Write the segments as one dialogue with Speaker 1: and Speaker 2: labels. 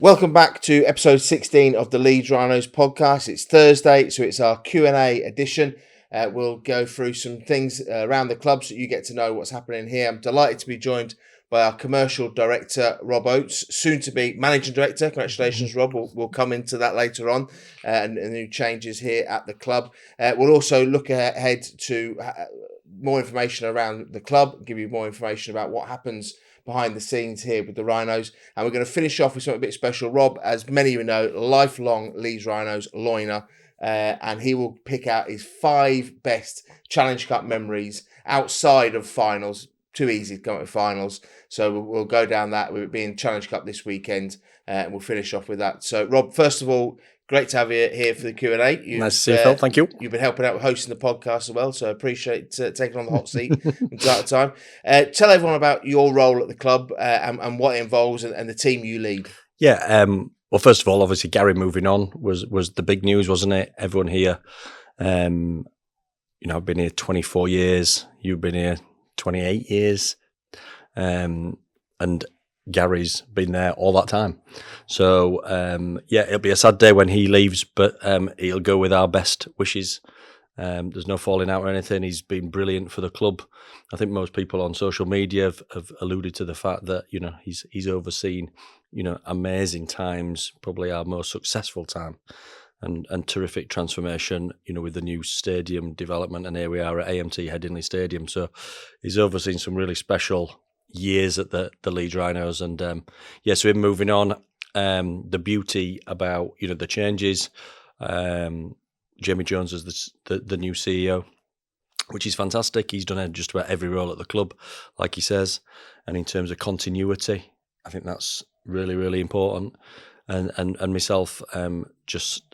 Speaker 1: Welcome back to episode 16 of the Leeds Rhinos podcast. It's Thursday, so it's our Q&A edition. We'll go through some things around the club so you get to know what's happening here. I'm delighted to be joined by our Commercial Director, Rob Oates, soon to be Managing Director. Congratulations, Rob. We'll come into that later on and new changes here at the club. We'll also look ahead to more information around the club, give you more information about what happens behind the scenes here with the Rhinos. And we're going to finish off with something a bit special. Rob, as many of you know, lifelong Leeds Rhinos loiner, and he will pick out his 5 best Challenge Cup memories outside of finals. Too easy to come up with finals. So we'll go down that with it being Challenge Cup this weekend, and we'll finish off with that. So, Rob, first of all, great to have you here for the Q&A.
Speaker 2: Nice to see you, Phil. Thank you.
Speaker 1: You've been helping out with hosting the podcast as well, so I appreciate taking on the hot seat from time to time. Tell everyone about your role at the club and what it involves and the team you lead.
Speaker 2: Yeah. Well, first of all, obviously, Gary moving on was the big news, wasn't it? Everyone here, I've been here 24 years. You've been here 28 years. And Gary's been there all that time. So, it'll be a sad day when he leaves, but he'll go with our best wishes. There's no falling out or anything. He's been brilliant for the club. I think most people on social media have alluded to the fact that, he's overseen, amazing times, probably our most successful time and terrific transformation, with the new stadium development. And here we are at AMT Headingley Stadium. So he's overseen some really special years at the Leeds Rhinos. And so him moving on, the beauty about, the changes, Jamie Jones is the new CEO, which is fantastic. He's done just about every role at the club, like he says. And in terms of continuity, I think that's really, really important. And myself, just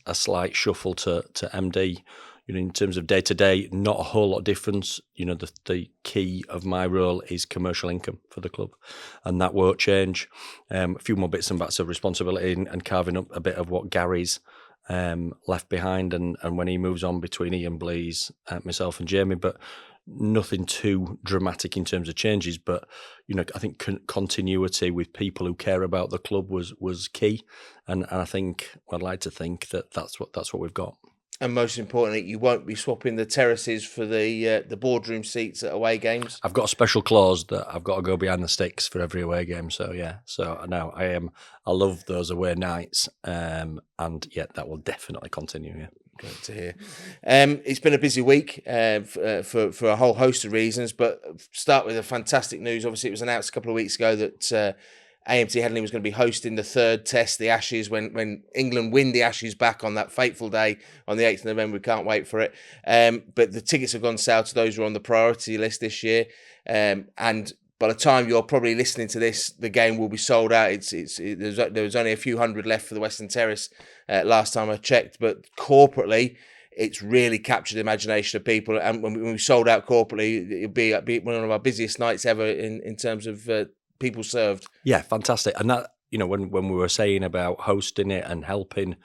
Speaker 2: a slight shuffle to MD. In terms of day-to-day, not a whole lot of difference. The key of my role is commercial income for the club, and that won't change. A few more bits and bats of responsibility and carving up a bit of what Gary's left behind, and when he moves on between Ian Blease, myself and Jamie, but nothing too dramatic in terms of changes. But I think continuity with people who care about the club was key, and I think I'd like to think that that's what we've got.
Speaker 1: And most importantly, you won't be swapping the terraces for the boardroom seats at away games.
Speaker 2: I've got a special clause that I've got to go behind the sticks for every away game. So no, I love those away nights, and that will definitely continue. Yeah,
Speaker 1: great to hear. It's been a busy week for a whole host of reasons, but start with the fantastic news. Obviously, it was announced a couple of weeks ago that AMT Headingley was going to be hosting the third test, the Ashes, when England win the Ashes back on that fateful day on the 8th of November. We can't wait for it. But the tickets have gone south to those who are on the priority list this year. And by the time you're probably listening to this, the game will be sold out. There was only a few hundred left for the Western Terrace last time I checked. But corporately, it's really captured the imagination of people. And when we sold out corporately, it'll be one of our busiest nights ever in terms of people served.
Speaker 2: Yeah, fantastic. And that, when we were saying about hosting it and helping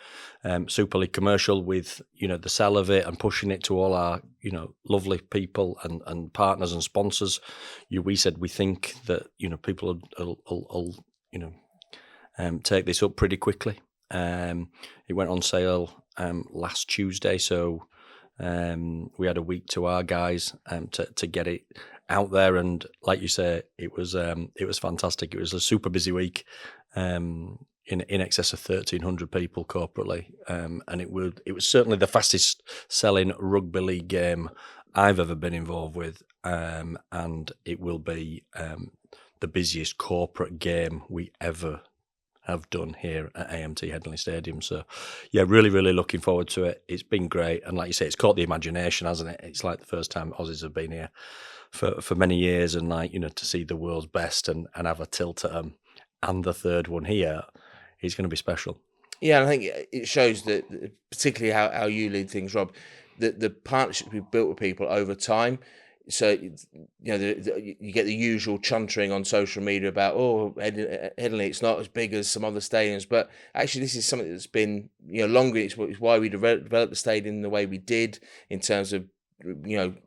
Speaker 2: Super League Commercial with, the sell of it and pushing it to all our, lovely people and partners and sponsors, we said we think that, people will take this up pretty quickly. It went on sale last Tuesday, so we had a week to our guys to get it out there, and like you say, it was fantastic. It was a super busy week, in excess of 1,300 people corporately, and it was certainly the fastest selling rugby league game I've ever been involved with, and it will be the busiest corporate game we ever have done here at AMT Headingley Stadium. So yeah, really, really looking forward to it. It's been great, and like you say, it's caught the imagination, hasn't it? It's like the first time Aussies have been here for many years, and to see the world's best and have a tilt at them, and the third one here is going to be special.
Speaker 1: Yeah, and I think it shows that, particularly how you lead things, Rob, that the partnerships we've built with people over time. So, you get the usual chuntering on social media about, Headingley, it's not as big as some other stadiums. But actually, this is something that's been, longer. It's why we developed the stadium the way we did in terms of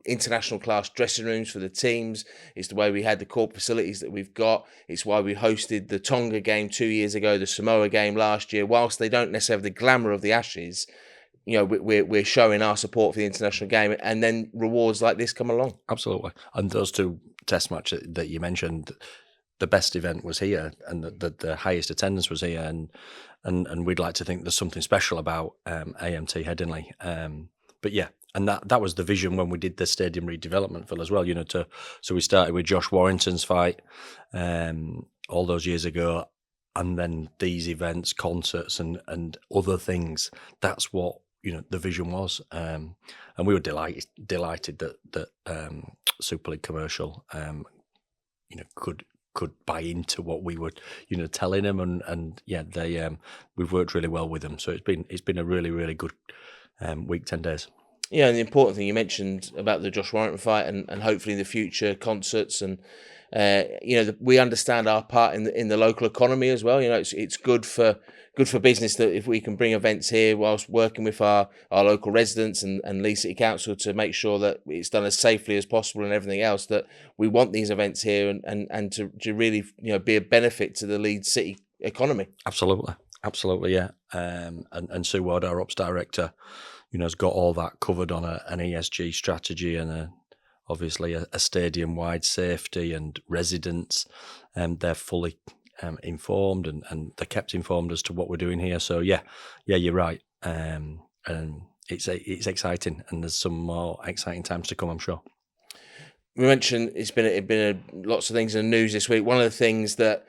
Speaker 1: international class dressing rooms for the teams. It's the way we had the corporate facilities that we've got. It's why we hosted the Tonga game 2 years ago, the Samoa game last year. Whilst they don't necessarily have the glamour of the Ashes, we're showing our support for the international game, and then rewards like this come along.
Speaker 2: Absolutely. And those two test matches that you mentioned, the best event was here, and the highest attendance was here, and we'd like to think there's something special about AMT Headingley. But yeah, and that was the vision when we did the stadium redevelopment, Phil, as well. So we started with Josh Warrington's fight all those years ago, and then these events, concerts, and other things. That's what the vision was, and we were delighted that Super League Commercial, could buy into what we were, telling them, and yeah, they we've worked really well with them. So it's been a really, really good week, 10 days.
Speaker 1: Yeah, and the important thing you mentioned about the Josh Warrington fight, and hopefully in the future concerts, and we understand our part in the local economy as well. It's good for business that if we can bring events here whilst working with our local residents and Leeds City Council to make sure that it's done as safely as possible and everything else, that we want these events here and to really be a benefit to the Leeds City economy.
Speaker 2: Absolutely, yeah. And Sue Ward, our ops director, has got all that covered on an ESG strategy and obviously a stadium-wide safety and residents. They're fully informed and they're kept informed as to what we're doing here. So yeah, you're right. And it's exciting, and there's some more exciting times to come, I'm sure.
Speaker 1: We mentioned it's been lots of things in the news this week. One of the things that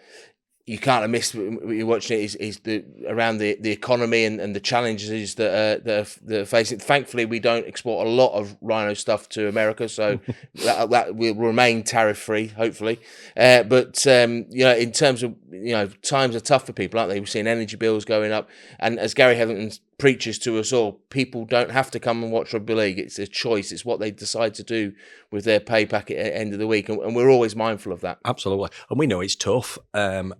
Speaker 1: you can't have missed when you're watching it is around the economy and the challenges that are facing. Thankfully, we don't export a lot of Rhino stuff to America, so that will remain tariff free, hopefully. But in terms of times are tough for people, aren't they? We've seen energy bills going up, and as Gary Hetherington preaches to us all, people don't have to come and watch rugby league. It's a choice. It's what they decide to do with their pay packet at the end of the week, and we're always mindful of that.
Speaker 2: Absolutely, and we know it's tough, and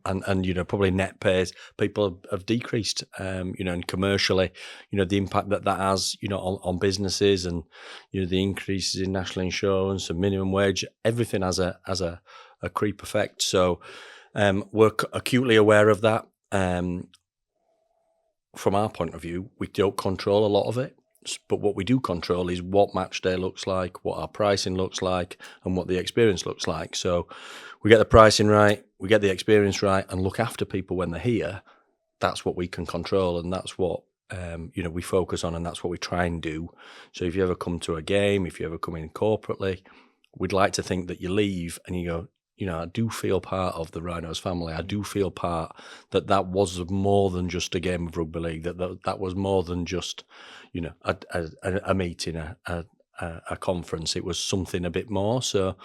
Speaker 2: probably net pays people have decreased, and commercially, the impact that has, on businesses, and the increases in national insurance and minimum wage, everything has a creep effect. So we're acutely aware of that. From our point of view, we don't control a lot of it, but what we do control is what match day looks like, what our pricing looks like, and what the experience looks like. So we get the pricing right, we get the experience right, and look after people when they're here. That's what we can control, and that's what we focus on, and that's what we try and do. So if you ever come to a game, if you ever come in corporately, we'd like to think that you leave and you go, I do feel part of the Rhinos family. I do feel part that was more than just a game of rugby league. That was more than just, a meeting, a conference. It was something a bit more. So,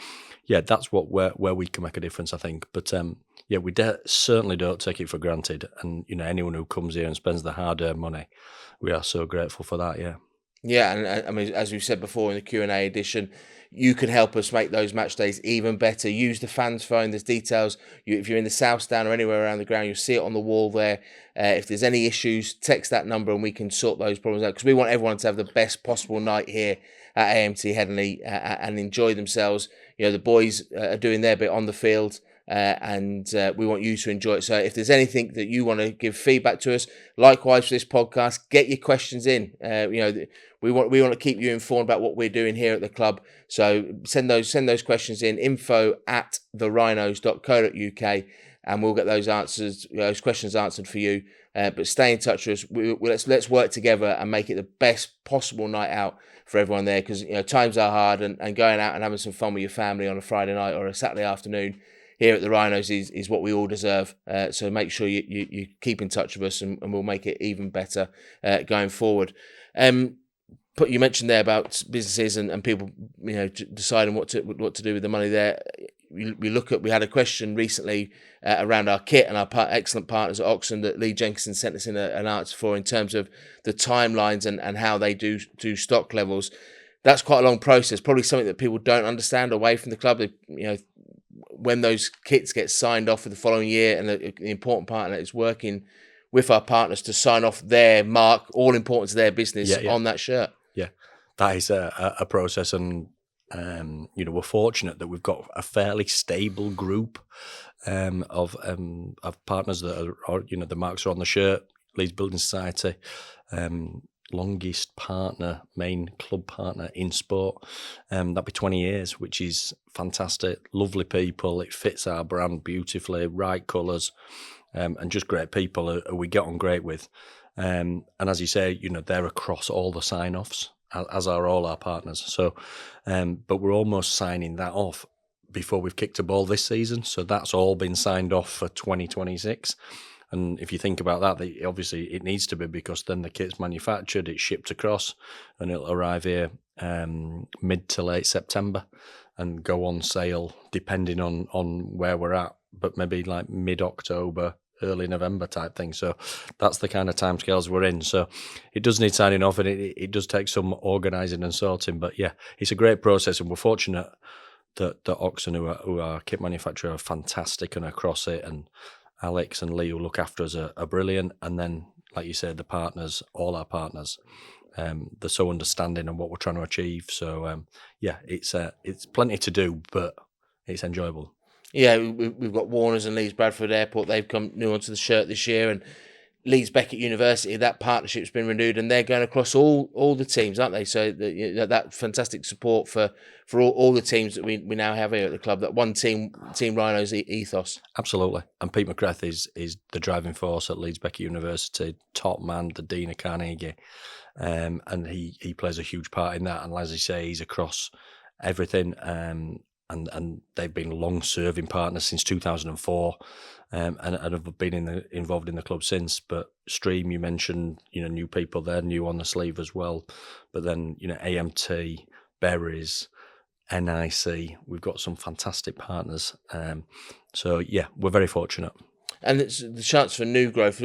Speaker 2: yeah, that's where we can make a difference, I think. But we certainly don't take it for granted. And anyone who comes here and spends their hard-earned money, we are so grateful for that. Yeah.
Speaker 1: Yeah, and I mean, as we've said before in the Q&A edition, you can help us make those match days even better. Use the fans phone. There's details. If you're in the South Stand or anywhere around the ground, you'll see it on the wall there. If there's any issues, text that number and we can sort those problems out, because we want everyone to have the best possible night here at AMT Headingley and enjoy themselves. The boys are doing their bit on the field. And we want you to enjoy it. So if there's anything that you want to give feedback to us, likewise for this podcast, get your questions in. We want to keep you informed about what we're doing here at the club. So send those questions in, info@therhinos.co.uk, and we'll get those questions answered for you. But stay in touch with us. Let's work together and make it the best possible night out for everyone there, because times are hard, and going out and having some fun with your family on a Friday night or a Saturday afternoon here at the Rhinos is what we all deserve. So make sure you keep in touch with us, and we'll make it even better going forward. You mentioned there about businesses and people, deciding what to do with the money there. We had a question recently around our kit and our excellent partners at Oxen that Lee Jenkinson sent us in an answer for, in terms of the timelines and how they do stock levels. That's quite a long process, probably something that people don't understand away from the club. When those kits get signed off for the following year, and the important part of that is working with our partners to sign off their mark, all important to their business, on that shirt.
Speaker 2: Yeah, that is a process, and we're fortunate that we've got a fairly stable group of partners that are the marks are on the shirt. Leeds Building Society, longest partner, main club partner in sport. That'd be 20 years, which is fantastic. Lovely people. It fits our brand beautifully. Right colours, and just great people who we get on great with. And as you say, they're across all the sign-offs, as are all our partners. So, but we're almost signing that off before we've kicked a ball this season. So that's all been signed off for 2026. And if you think about that, obviously it needs to be, because then the kit's manufactured, it's shipped across, and it'll arrive here mid to late September and go on sale depending on where we're at, but maybe like mid-October, early November type thing. So that's the kind of timescales we're in. So it does need signing off, and it does take some organising and sorting. But yeah, it's a great process, and we're fortunate that Oxen, who are our kit manufacturer, are fantastic and across it, and Alex and Lee, who look after us, are brilliant. And then, like you said, the partners, all our partners, they're so understanding of what we're trying to achieve. So yeah, it's plenty to do, but it's enjoyable.
Speaker 1: Yeah, we've got Warners and Leeds Bradford Airport. They've come new onto the shirt this year, and Leeds Beckett University, that partnership's been renewed, and they're going across all the teams, aren't they? So that fantastic support for all the teams that we now have here at the club. That one team Rhinos ethos.
Speaker 2: Absolutely. And Pete McGrath is the driving force at Leeds Beckett University, top man, the Dean of Carnegie, and he plays a huge part in that. And as I say, he's across everything. And they've been long-serving partners since 2004, and have been involved in the club since. But Stream, you mentioned, new people there, new on the sleeve as well. But then, AMT, Berries, NIC, we've got some fantastic partners. So yeah, we're very fortunate.
Speaker 1: And it's the chance for new growth.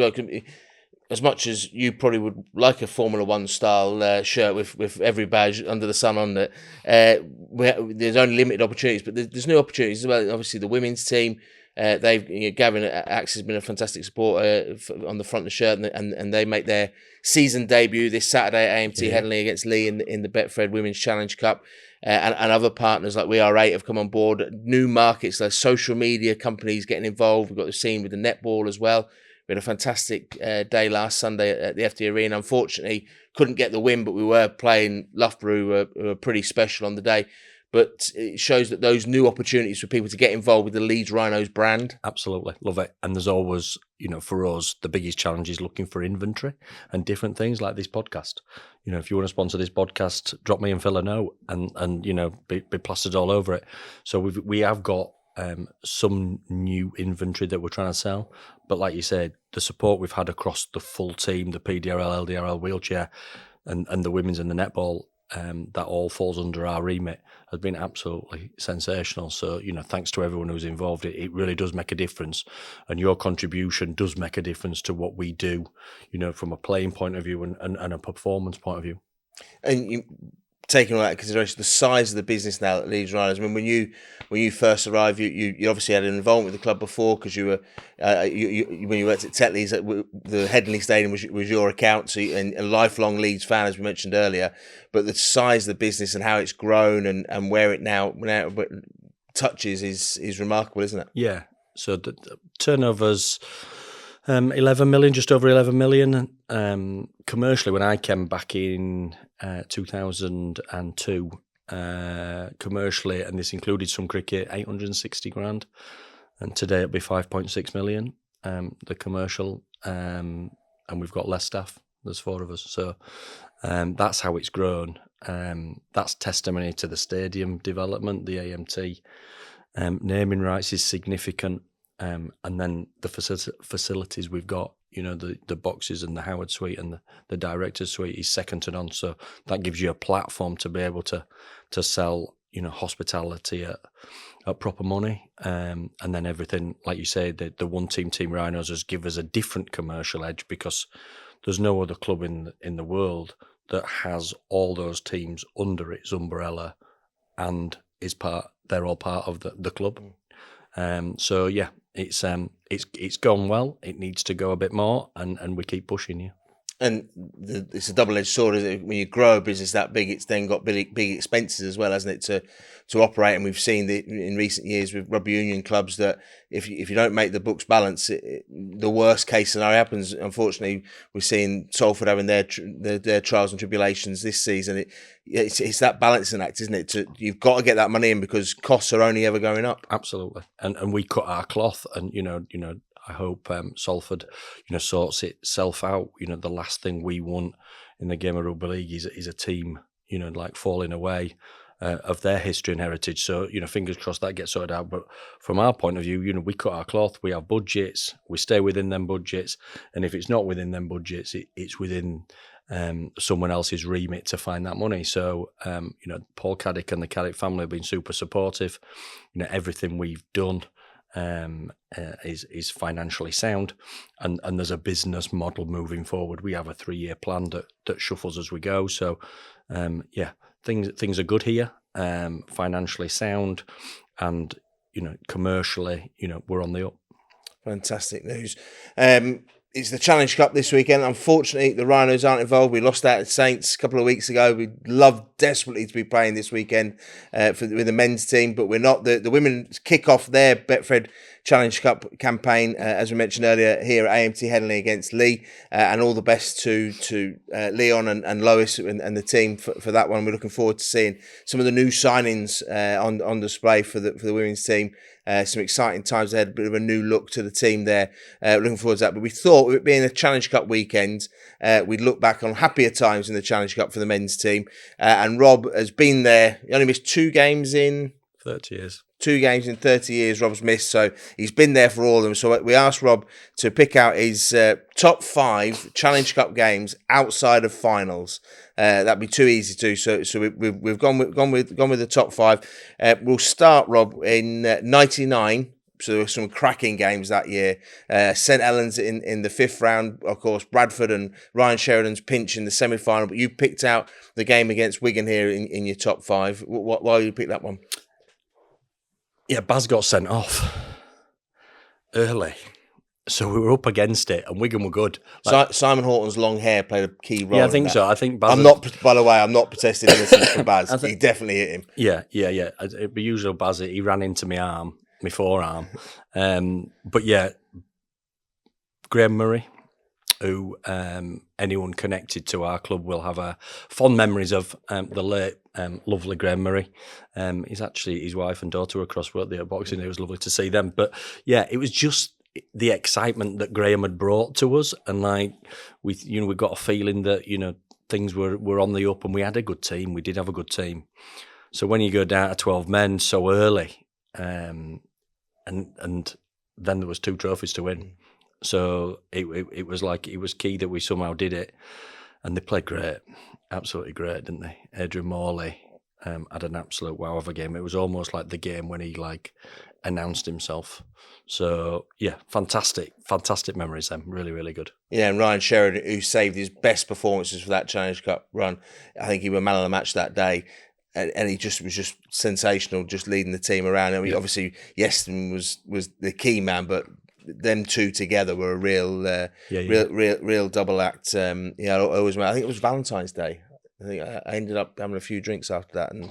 Speaker 1: As much as you probably would like a Formula One style shirt with every badge under the sun on it, there's only limited opportunities, but there's new opportunities as well. Obviously, the women's team, Gavin Axe has been a fantastic supporter on the front of the shirt, and they make their season debut this Saturday at AMT Headingley against Lee in the Betfred Women's Challenge Cup. And other partners like We Are 8 have come on board. New markets, like social media companies getting involved. We've got the scene with the netball as well. We had a fantastic day last Sunday at the FD Arena. Unfortunately, couldn't get the win, but we were playing Loughborough, who were pretty special on the day. But it shows that those new opportunities for people to get involved with the Leeds Rhinos brand.
Speaker 2: Absolutely. Love it. And there's always, for us, the biggest challenge is looking for inventory and different things like this podcast. If you want to sponsor this podcast, drop me and Phil a note and be plastered all over it. So we have got some new inventory that we're trying to sell. But like you said, the support we've had across the full team, the PDRL, LDRL, wheelchair, and the women's and the netball, that all falls under our remit, has been absolutely sensational. So, thanks to everyone who's involved. It really does make a difference. And your contribution does make a difference to what we do, from a playing point of view and a performance point of view.
Speaker 1: And taking all that into consideration, the size of the business now at Leeds Rhinos. I mean, when you first arrived, you obviously had an involvement with the club before, because you were when you worked at Tetley's, the Headingley Stadium was your account, so and a lifelong Leeds fan, as we mentioned earlier. But the size of the business and how it's grown and where it now touches is remarkable, isn't it?
Speaker 2: Yeah. So the turnover's 11 million, just over 11 million. Commercially, when I came back in 2002, commercially, and this included some cricket, 860 grand. And today it'll be 5.6 million, the commercial. And we've got less staff. There's 4 of us. So that's how it's grown. That's testimony to the stadium development, the AMT. Naming rights is significant. And then the facilities we've got, the boxes and the Howard Suite and the Director's Suite is second to none. So that gives you a platform to be able to sell, hospitality at proper money. And then everything, like you say, the one team Rhinos has given us a different commercial edge, because there's no other club in the world that has all those teams under its umbrella and they're all part of the club. So yeah, it's gone well. It needs to go a bit more, and we keep pushing you.
Speaker 1: And it's a double-edged sword, isn't it? When you grow a business that big, it's then got big expenses as well, hasn't it, to operate? And we've seen in recent years with rugby union clubs that if you don't make the books balance, the worst case scenario happens. Unfortunately, we're seeing Salford having their trials and tribulations this season. It's that balancing act, isn't it? You've got to get that money in because costs are only ever going up.
Speaker 2: Absolutely, and we cut our cloth, and I hope Salford, sorts itself out. The last thing we want in the game of rugby league is a team, like falling away of their history and heritage. So, fingers crossed that gets sorted out. But from our point of view, we cut our cloth. We have budgets. We stay within them budgets. And if it's not within them budgets, it's within someone else's remit to find that money. So, Paul Caddick and the Caddick family have been super supportive. Everything we've done is financially sound, and there's a business model moving forward. We have a 3-year plan that shuffles as we go. So things are good here, financially sound, and commercially, we're on the up.
Speaker 1: Fantastic news. It's the Challenge Cup this weekend. Unfortunately, the Rhinos aren't involved. We lost out to Saints a couple of weeks ago. We'd love desperately to be playing this weekend with the men's team, but we're not. The women kick off their Betfred Challenge Cup campaign, as we mentioned earlier, here at AMT Headingley against Lee, and all the best to Leon and Lois and the team for that one. We're looking forward to seeing some of the new signings on display for the women's team. Some exciting times ahead, a bit of a new look to the team there. Looking forward to that. But we thought, with it being a Challenge Cup weekend, we'd look back on happier times in the Challenge Cup for the men's team. And Rob has been there. He only missed 2 games in
Speaker 2: 30 years.
Speaker 1: 2 games in 30 years Rob's missed, so he's been there for all of them. So we asked Rob to pick out his top 5 Challenge Cup games outside of finals. That'd be too easy to. So we've gone with the top 5. We'll start, Rob, in '99. So there were some cracking games that year. St Helens in the 5th round, of course, Bradford and Ryan Sheridan's pinch in the semi-final. But you picked out the game against Wigan here in your top 5. Why did you pick that one?
Speaker 2: Yeah, Baz got sent off early, so we were up against it, and Wigan were good.
Speaker 1: Simon Horton's long hair played a key role.
Speaker 2: Yeah, I think so. I think Baz.
Speaker 1: By the way, I'm not protesting innocence for Baz. He definitely hit him.
Speaker 2: Yeah. It'd be usual Baz. He ran into my forearm. But yeah, Graham Murray, who anyone connected to our club will have fond memories of, the late lovely Graham Murray. He's actually, his wife and daughter were across work there at Boxing Day. It was lovely to see them. But yeah, it was just the excitement that Graham had brought to us, and we got a feeling that things were on the up, and we had a good team. We did have a good team. So when you go down to 12 men so early, and then there was 2 trophies to win. So it was like, it was key that we somehow did it, and they played great, absolutely great, didn't they? Adrian Morley had an absolute wow of a game. It was almost like the game when he announced himself. So yeah, fantastic memories then. Really, really good. Yeah,
Speaker 1: and Ryan Sheridan, who saved his best performances for that Challenge Cup run. I think he was man of the match that day. And he was just sensational, just leading the team around. I mean, obviously, Yeston was the key man, but them 2 together were a real double act. I think it was Valentine's Day. I think I ended up having a few drinks after that and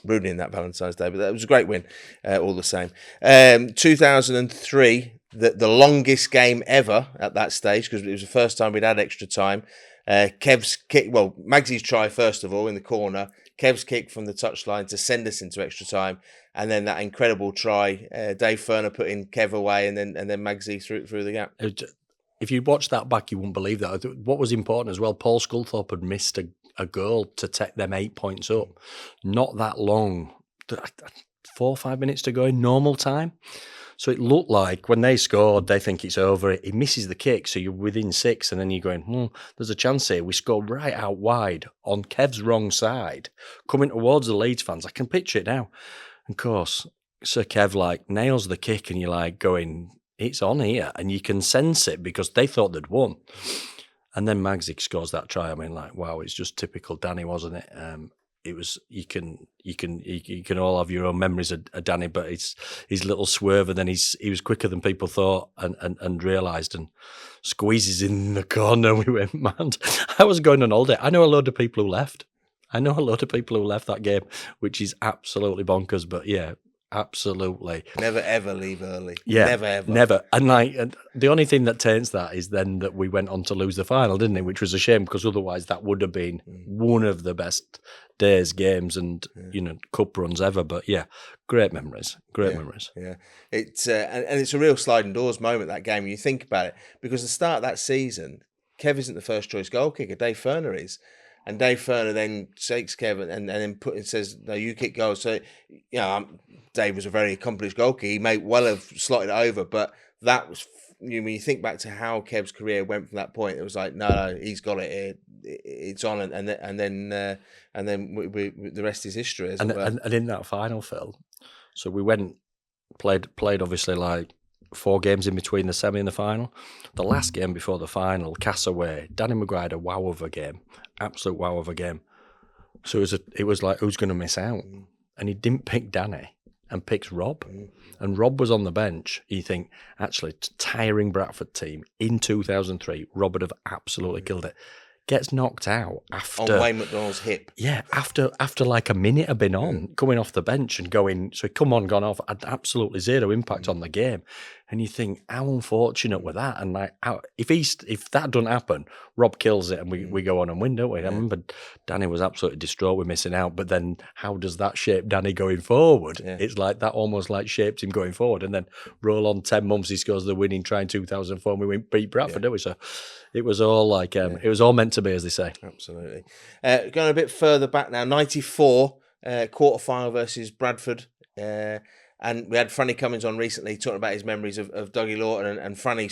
Speaker 1: ruining that Valentine's Day, but that was a great win, all the same. 2003, the longest game ever at that stage, because it was the first time we'd had extra time. Kev's kick, Magsy's try first of all in the corner, Kev's kick from the touchline to send us into extra time, and then that incredible try, Dave Ferner putting Kev away, and then Magsy through the gap.
Speaker 2: If you watch that back, you wouldn't believe that. What was important as well, Paul Sculthorpe had missed a goal to take them 8 points up. Not that long, 4 or 5 minutes to go in normal time. So it looked like when they scored, they think it's over. He misses the kick, so you're within 6, and then you're going, there's a chance here. We scored right out wide on Kev's wrong side, coming towards the Leeds fans. I can picture it now. And of course, Sir Kev nails the kick, and you're going, it's on here, and you can sense it because they thought they'd won. And then Magsy scores that try. I mean, wow, it's just typical Danny, wasn't it? you can all have your own memories of Danny, but his little swerve, and then he was quicker than people thought and realised, and squeezes in the corner. We went mad. I was going on holiday. I know a load of people who left. That game, which is absolutely bonkers. But yeah, absolutely.
Speaker 1: Never ever leave early.
Speaker 2: Yeah,
Speaker 1: Never.
Speaker 2: And the only thing that taints that is then that we went on to lose the final, didn't it? Which was a shame, because otherwise that would have been one of the best games and cup runs ever. But yeah, great memories.
Speaker 1: Yeah, it's and it's a real sliding doors moment, that game, when you think about it, because the start of that season, Kev isn't the first choice goal kicker. Dave Furner is. And Dave Furner then takes Kevin and then says, "No, you kick goals." So, Dave was a very accomplished goalkeeper. He may well have slotted it over, but that was, when you think back to how Kev's career went from that point, it was like, no, he's got it. It's on, and then the rest is history.
Speaker 2: And in that final, Phil, so we played obviously like 4 games in between the semi and the final. The last game before the final, Castaway, Danny Maguire had a wow of a game, absolute wow of a game. So it was like, who's going to miss out? And he didn't pick Danny and picks Rob. And Rob was on the bench. You think, actually, tiring Bradford team in 2003, Rob would have absolutely killed it. Gets knocked out after
Speaker 1: on Wayne McDonald's hip.
Speaker 2: Yeah, after like a minute of been on, coming off the bench and going. So gone off, had absolutely zero impact on the game. And you think, how unfortunate were that? And like, if that doesn't happen, Rob kills it and we go on and win, don't we? I remember Danny was absolutely distraught with missing out. But then, how does that shape Danny going forward? Yeah. It's like that almost like shaped him going forward. And then roll on 10 months, he scores the winning try in 2004, and we beat Bradford, don't we? So it was all like it was all meant to be, as they say.
Speaker 1: Absolutely. Going a bit further back now, 94 quarterfinal versus Bradford. And we had Franny Cummins on recently talking about his memories of Dougie Lawton, and Franny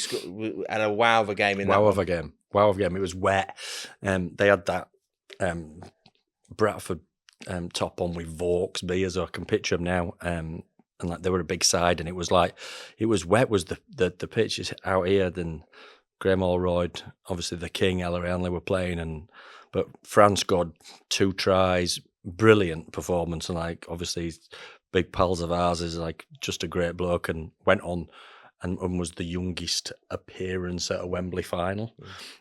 Speaker 1: had a wow of a game in that.
Speaker 2: Wow of a game. It was wet. They had that Bradford top on with Vaux beers. I can picture them now. And like they were a big side, and it was wet. Was the pitches out here? Then Graham Allroyd, obviously the King, Ella Hanley were playing, but Fran scored 2 tries. Brilliant performance, and like obviously big pals of ours, is like just a great bloke, and went on and was the youngest appearance at a Wembley final.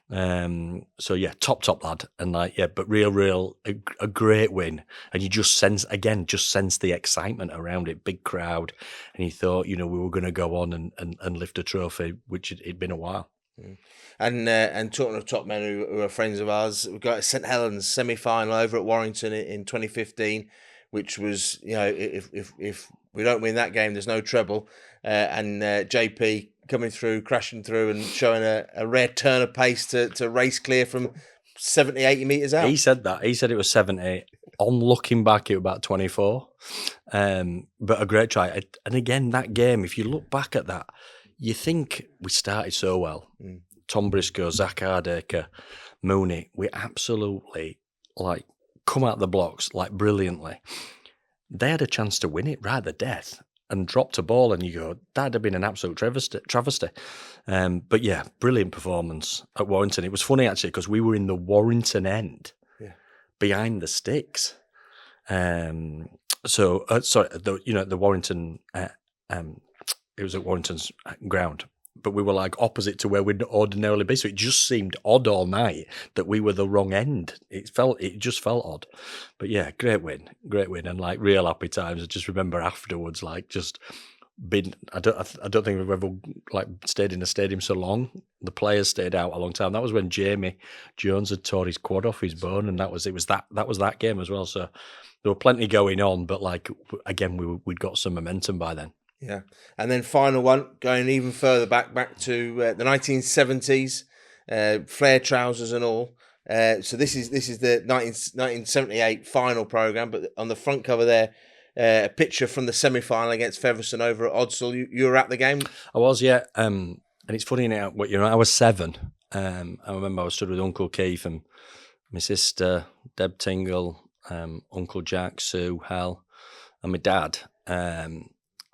Speaker 2: So yeah, top lad, and like but real a great win, and you just sense the excitement around it, big crowd, and you thought we were going to go on and lift a trophy, which it'd been a while.
Speaker 1: And talking of top men who are friends of ours, we've got St Helens semi-final over at Warrington in 2015, which was, if we don't win that game, there's no treble. And JP coming through, crashing through, and showing a rare turn of pace to race clear from 70, 80 metres out.
Speaker 2: He said that. He said it was 70. On looking back, it was about 24. But a great try. And again, that game, if you look back at that, you think we started so well. Tom Briscoe, Zach Hardacre, Mooney, we absolutely like come out the blocks like brilliantly. They had a chance to win it right at the death and dropped a ball, and you go, that'd have been an absolute travesty. But yeah, brilliant performance at Warrington. It was funny actually because we were in the Warrington end, behind the sticks. The Warrington. It was at Warrington's ground, but we were like opposite to where we'd ordinarily be. So it just seemed odd all night that we were the wrong end. It just felt odd. But yeah, great win, and like real happy times. I just remember afterwards, like just been. I don't think we've ever like stayed in a stadium so long. The players stayed out a long time. That was when Jamie Jones had tore his quad off his bone, and that was that game as well. So there were plenty going on, but like again, we'd got some momentum by then.
Speaker 1: Yeah, and then final one, going even further back to the 1970s, flare trousers and all. So this is the 1978 final programme, but on the front cover there, a picture from the semi-final against Featherstone over at Odsall. You were at the game?
Speaker 2: I was, yeah. And it's funny now, I was 7. I remember I was stood with Uncle Keith and my sister, Deb Tingle, Uncle Jack, Sue, Hal, and my dad.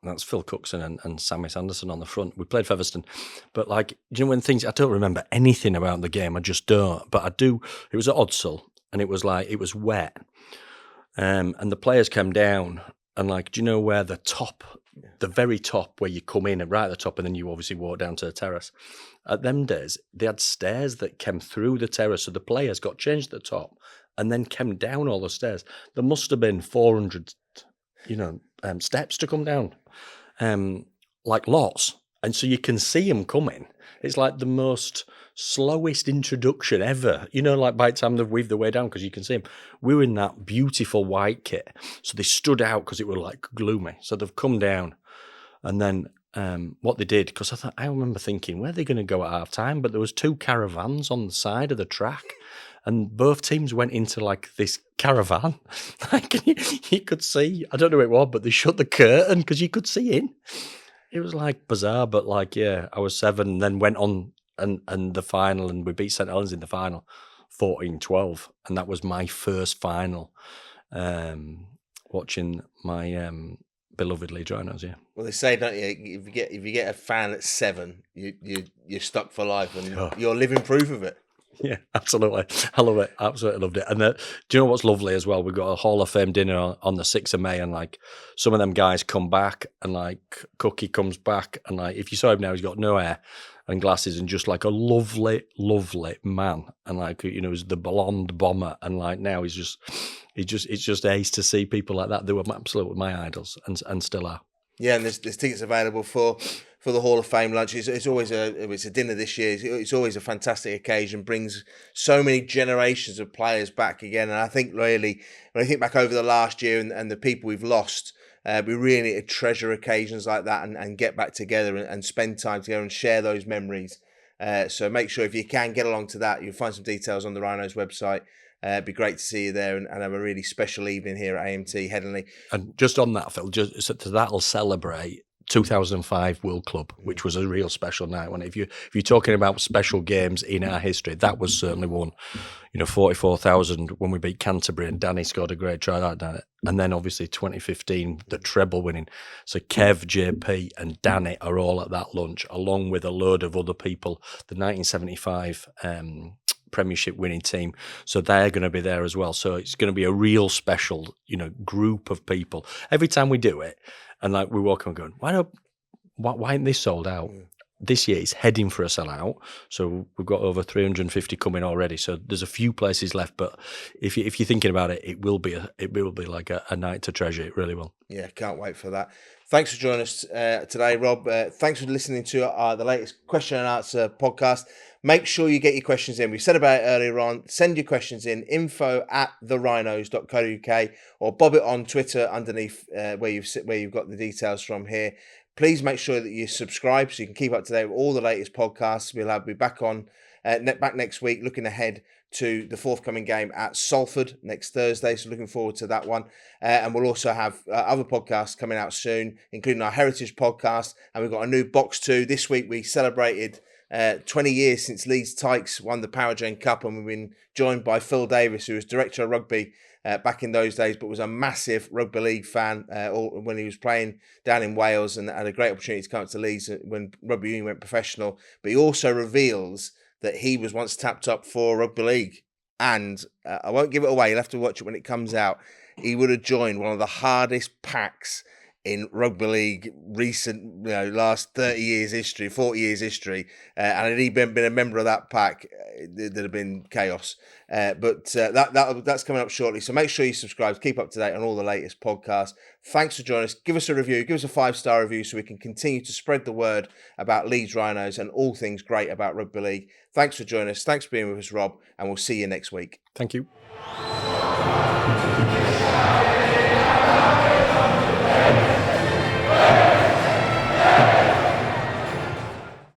Speaker 2: That's Phil Cookson and Sammy Sanderson on the front. We played Featherstone. But like, when things, I don't remember anything about the game. I just don't. But I do. It was at Odsall, and it was wet. And the players came down, and like, do you know where the very top, where you come in and right at the top, and then you obviously walk down to the terrace. At them days, they had stairs that came through the terrace, so the players got changed at the top and then came down all the stairs. There must have been 400, steps to come down, like lots. And so you can see them coming. It's like the most slowest introduction ever, like by the time they've weaved their way down, because you can see them. We were in that beautiful white kit, so they stood out because it was like gloomy. So they've come down, and then what they did, because I remember thinking, where are they going to go at half time? But there was 2 caravans on the side of the track, and both teams went into like this caravan. Like you could see, I don't know what it was, but they shut the curtain because you could see in. It was like bizarre, but like, yeah, I was 7 and then went on and the final, and we beat St Helens in the final 14-12. And that was my first final, watching my beloved Leeds Rhinos, yeah.
Speaker 1: Well, they say, don't you, if you get a fan at 7, you're stuck for life, and you're living proof of it.
Speaker 2: Yeah, absolutely. I love it. Absolutely loved it. And do you know what's lovely as well? We've got a Hall of Fame dinner on the 6th of May, and like some of them guys come back, and like Cookie comes back, and like if you saw him now, he's got no hair and glasses and just like a lovely, lovely man. And like, he's the blonde bomber, and like now it's just ace to see people like that. They were absolutely my idols and still are.
Speaker 1: Yeah, and there's tickets available for the Hall of Fame lunch. It's always it's a dinner this year. It's always a fantastic occasion. Brings so many generations of players back again. And I think really, when I think back over the last year and the people we've lost, we really need to treasure occasions like that and get back together and spend time together and share those memories. So make sure if you can get along to that, you'll find some details on the Rhinos website. It'd be great to see you there and have a really special evening here at AMT Headingley.
Speaker 2: And just on that, Phil, that'll celebrate 2005 World Club, which was a real special night. If you're talking about special games in our history, that was certainly one. 44,000 when we beat Canterbury, and Danny scored a great try that night. And then obviously 2015, the treble winning. So Kev, JP and Danny are all at that lunch, along with a load of other people. The 1975 Premiership winning team, so they're going to be there as well. So it's going to be a real special, group of people. Every time we do it, and like we walk on going, why ain't this sold out? This year it's heading for a sellout, so we've got over 350 coming already. So there's a few places left, but if you're thinking about it, it will be like a night to treasure. It really will.
Speaker 1: Yeah, can't wait for that. Thanks for joining us today, Rob. Thanks for listening to the latest question and answer podcast. Make sure you get your questions in. We said about it earlier on. Send your questions in, info@therhinos.co.uk, or bob it on Twitter underneath where you've got the details from here. Please make sure that you subscribe so you can keep up to date with all the latest podcasts. We'll be back on back next week, looking ahead to the forthcoming game at Salford next Thursday. So looking forward to that one. And we'll also have other podcasts coming out soon, including our Heritage podcast. And we've got a new box 2. This week we celebrated 20 years since Leeds Tykes won the Powergen Cup, and we've been joined by Phil Davis, who was Director of Rugby back in those days, but was a massive rugby league fan when he was playing down in Wales, and had a great opportunity to come up to Leeds when rugby union went professional. But he also reveals that he was once tapped up for rugby league, and I won't give it away. You'll have to watch it when it comes out. He would have joined one of the hardest packs in rugby league last 40 years history, and had he been a member of that pack, there'd have been chaos. But that's coming up shortly. So make sure you subscribe, keep up to date on all the latest podcasts. Thanks for joining us. Give us a review, give us a 5-star review, so we can continue to spread the word about Leeds Rhinos and all things great about rugby league. Thanks for joining us. Thanks for being with us, Rob, and we'll see you next week.
Speaker 2: Thank you.